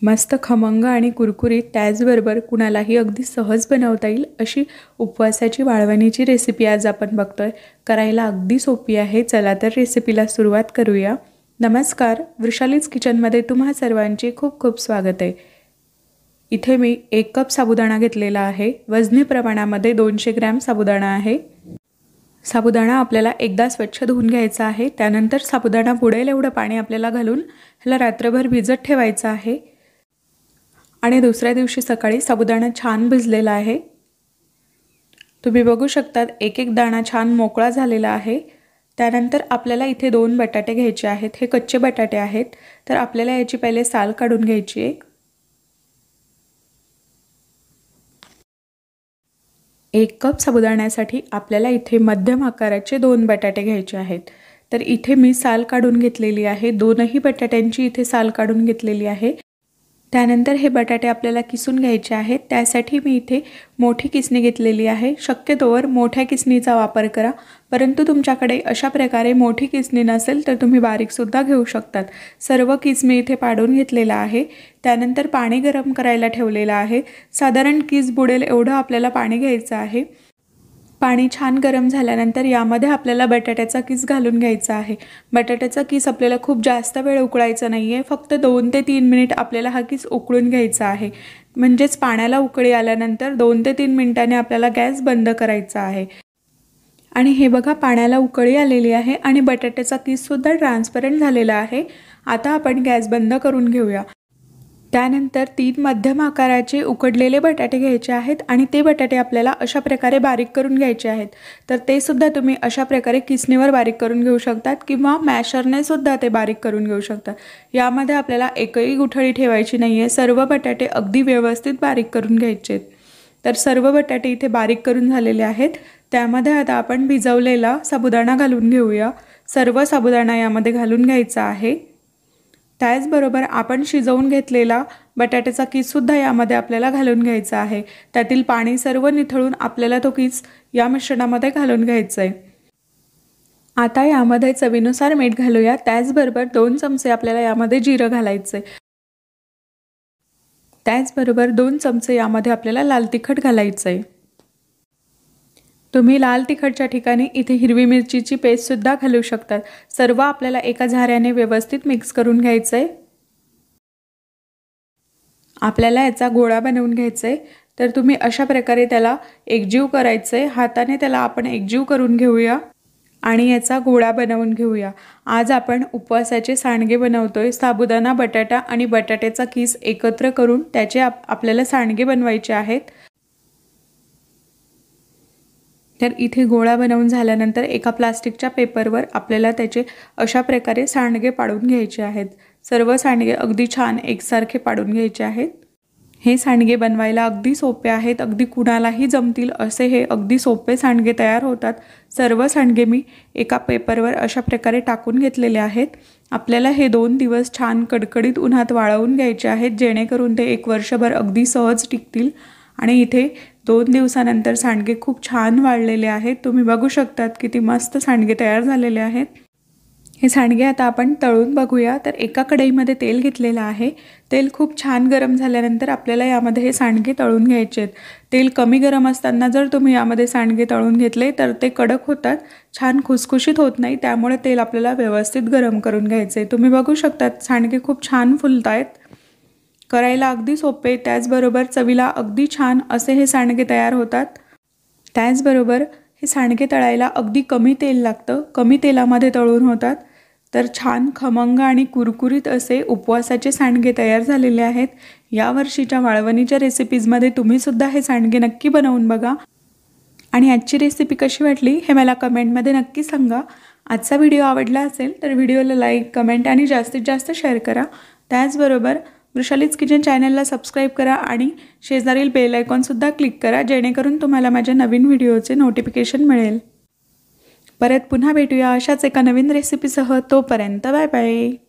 मस्त खमंग आणि कुरकुरीत त्याचबरोबर कुणालाही अगदी सहज बनवता येईल अशी उपवासाची वाळवणीची रेसिपी आज आपण बघतोय। करायला अगदी सोपी आहे। चला तर रेसिपीला सुरुवात करूया। नमस्कार, वृषालीज किचनमध्ये तुम्हा सर्वांचे खूप खूप स्वागत आहे। इथे मी 1 कप साबुदाणा घेतलेला आहे। वजनी प्रमाणामध्ये 200 ग्रॅम साबुदाणा आहे। साबुदाणा आपल्याला एकदा स्वच्छ धुवून घ्यायचा आहे। त्यानंतर साबुदाणा बुडेल एवढं पाणी आपल्याला घालून ह्याला रात्रभर भिजत ठेवायचं आहे। आणि दुसऱ्या दिवशी सकाळी साबुदाणा छान भिजलेला आहे। तुम्ही बघू शकता एक एक दाणा छान मोकळा झालेला आहे। त्यानंतर आपल्याला इथे 2 बटाटे घ्यायचे आहेत। हे कच्चे बटाटे आहेत, तर आपल्याला याची पहिले साल काढून घ्यायची आहे। 1 कप साबुदाण्यासाठी आपल्याला इथे मध्यम आकाराचे 2 बटाटे घ्यायचे आहेत। तर इथे मी साल काढून घेतलेली आहे। दोनही बटाट्यांची इथे साल काढून घेतलेली आहे। त्यानंतर हे बटाटे आपल्याला किसून घ्यायचे आहेत। त्यासाठी मी इथे मोठी किसणी घेतलेली आहे। शक्यतोवर मोठ्या किसणीचा वापर करा, परंतु तुमच्याकडे अशा प्रकारे मोठी किसणी नसेल तर तुम्ही बारीक सुद्धा घेऊ शकतात। सर्व किस मी इथे पाडून घेतलेला आहे। त्यानंतर पाणी गरम करायला ठेवलेलं आहे। साधारण किस बुडेल एवढं आपल्याला पाणी घ्यायचं आहे। पाणी छान गरम झाल्यानंतर यामध्ये आपल्याला बटाट्याचा किस घालून घ्यायचा आहे। बटाट्याचा किस आपल्याला खूप जास्त वेळ उकळायचा नाहीये, फक्त 2 ते 3 मिनिट आपल्याला हा किस उकळून घ्यायचा आहे। म्हणजेच पाण्याला उकळी आल्यानंतर 2 ते 3 मिनिटांनी आपल्याला गॅस बंद करायचा आहे। आणि हे बघा, पाण्याला उकळी आलेली आहे आणि बटाट्याचा किस सुद्धा ट्रान्सपरंट झालेला आहे। आता आपण गॅस बंद करून घेऊया। त्यानंतर 3 मध्यम आकाराचे उकडलेले बटाटे घ्यायचे आहेत आणि ते बटाटे आपल्याला अशा प्रकारे बारीक करून घ्यायचे आहेत। तर ते सुद्धा तुम्ही अशा प्रकारे किसणीवर बारीक करून घेऊ शकतात किंवा मॅशरने सुद्धा ते बारीक करून घेऊ शकतात। यामध्ये आपल्याला एकही गुठळी ठेवायची नाहीये। सर्व बटाटे अगदी व्यवस्थित बारीक करून घ्यायचे। तर सर्व बटाटे इथे बारीक करून झालेले आहेत। त्यामध्ये आता आपण भिजवलेला साबुदाणा घालून घेऊया। सर्व साबुदाणा यामध्ये घालून घ्यायचा आहे। त्याचबरोबर आपण शिजवून घेतलेला बटाट्याचा किस सुद्धा यामध्ये आपल्याला घालून घ्यायचा आहे। त्यातील पाणी सर्व निथळून आपल्याला तो किस या मिश्रणामध्ये घालून घ्यायचा आहे। आता यामध्ये चवीनुसार मीठ घालूया। त्याचबरोबर 2 चमचे आपल्याला यामध्ये जिरं घालायचे। त्याचबरोबर 2 चमचे यामध्ये आपल्याला लाल तिखट घालायचे आहे। तुम्ही लाल तिखटच्या ठिकाणी इथे हिरवी मिरचीची पेस्ट सुद्धा घालू शकतात। सर्व आपल्याला एका झाऱ्याने व्यवस्थित मिक्स करून घ्यायचंय। आपल्याला याचा गोळा बनवून घ्यायचाय। तर तुम्ही अशा प्रकारे त्याला एकजीव करायचंय। हाताने त्याला आपण एकजीव करून घेऊया आणि याचा गोळा बनवून घेऊया। आज आपण उपवासाचे सांडगे बनवतोय। साबुदाणा, बटाटा आणि बटाट्याचा किस एकत्र करून त्याचे आपल्याला सांडगे बनवायचे आहेत। तर इथे गोळा बनवून झाल्यानंतर एका प्लास्टिकच्या पेपरवर आपल्याला त्याचे अशा प्रकारे सांडगे पाडून घ्यायचे आहेत। सर्व सांडगे अगदी छान एकसारखे पाडून घ्यायचे आहेत। हे सांडगे बनवायला अगदी सोपे आहेत। अगदी कुणालाही जमतील असे हे अगदी सोपे सांडगे तयार होतात। सर्व सांडगे मी एका पेपरवर अशा प्रकारे टाकून घेतलेले आहेत। आपल्याला हे 2 दिवस छान कडकडीत उन्हात वाळवून घ्यायचे आहेत, जेणेकरून ते 1 वर्षभर अगदी सहज टिकतील। आणि इथे 2 दिवसानंतर सांडगे खूप छान वाळलेले आहेत। तुम्ही बघू शकतात किती मस्त सांडगे तयार झालेले आहेत। हे सांडगे आता आपण तळून बघूया। तर एका कढईमध्ये तेल घेतलेलं आहे। तेल खूप छान गरम झाल्यानंतर आपल्याला यामध्ये हे सांडगे तळून घ्यायचे आहेत। तेल कमी गरम असताना जर तुम्ही यामध्ये सांडगे तळून घेतले तर ते कडक होतात, छान खुसखुशीत होत नाही। त्यामुळे तेल आपल्याला व्यवस्थित गरम करून घ्यायचे। तुम्ही बघू शकता सांडगे खूप छान फुलतायत। करायला अगदी सोपे, त्याचबरोबर चवीला अगदी छान असे हे सांडगे तयार होतात। त्याचबरोबर हे सांडगे तळायला अगदी कमी तेल लागतं, कमी तेलामध्ये तळून होतात। तर छान खमंग आणि कुरकुरीत असे उपवासाचे सांडगे तयार झालेले आहेत। या वर्षीच्या वाळवणीच्या रेसिपीजमध्ये तुम्ही सुद्धा हे सांडगे नक्की बनवून बघा। आणि आजची रेसिपी कशी वाटली हे मला कमेंटमध्ये नक्की सांगा। आजचा व्हिडिओ आवडला असेल तर व्हिडिओला लाईक, कमेंट आणि जास्तीत जास्त शेअर करा। त्याचबरोबर वृषालीज किचन चॅनलला सबस्क्राईब करा आणि शेजारील बेल आयकॉन सुद्धा क्लिक करा, जेणेकरून तुम्हाला माझ्या नवीन व्हिडिओचे नोटिफिकेशन मिळेल। परत पुन्हा भेटूया अशाच एका नवीन रेसिपीसह। तोपर्यंत बाय बाय।